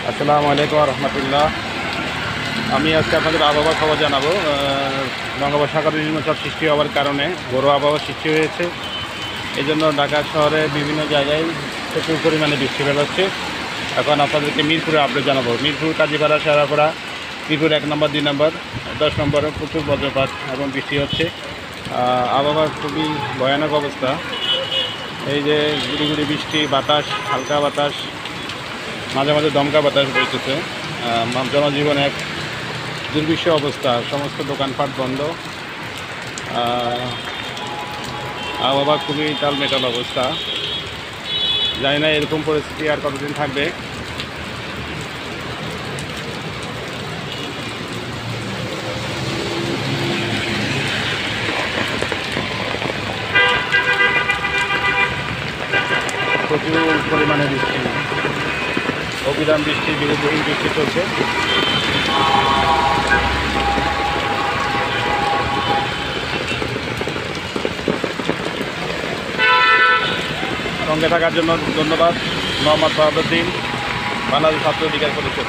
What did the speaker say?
আসসালামু আলাইকুম রহমতুল্লাহ। আমি আজকে আপনাদের আবহাওয়া খবর জানাবো। বঙ্গোপসাগরে নিম্নচাপ সৃষ্টি হওয়ার কারণে বড় আবহাওয়া সৃষ্টি হয়েছে। এই জন্য ঢাকা শহরে বিভিন্ন জায়গায় প্রচুর পরিমাণে বৃষ্টি বেরোচ্ছে। এখন আপনাদেরকে মিরপুরে আপডেট জানাবো। মিরপুর, কাজীপাড়া, শেরাপাড়া, মিরপুর 1 নম্বর, 2 নম্বর, 10 নম্বরে প্রচুর বজ্রপাত এবং বৃষ্টি হচ্ছে। আবহাওয়ার খুবই ভয়ানক অবস্থা। এই যে গুড়ি গুড়ি বৃষ্টি, বাতাস, হালকা বাতাস, মাঝে মাঝে দমকা বাতাস বইতেছে। জনজীবন এক দুর্বিষহ অবস্থা, সমস্ত দোকানপাট বন্ধ। আবহাওয়া খুবই টালমেটাল অবস্থা। জানি না এরকম পরিস্থিতি আর কতদিন থাকবে। প্রচুর পরিমাণে বৃষ্টি, অবিরাম বৃষ্টি, বিরোধী বৃষ্টি চলছে। সঙ্গে থাকার জন্য ধন্যবাদ। মোহাম্মদ বাহাদুদ্দিন, বাংলাদেশ ছাত্র অধিকার পরিষদ।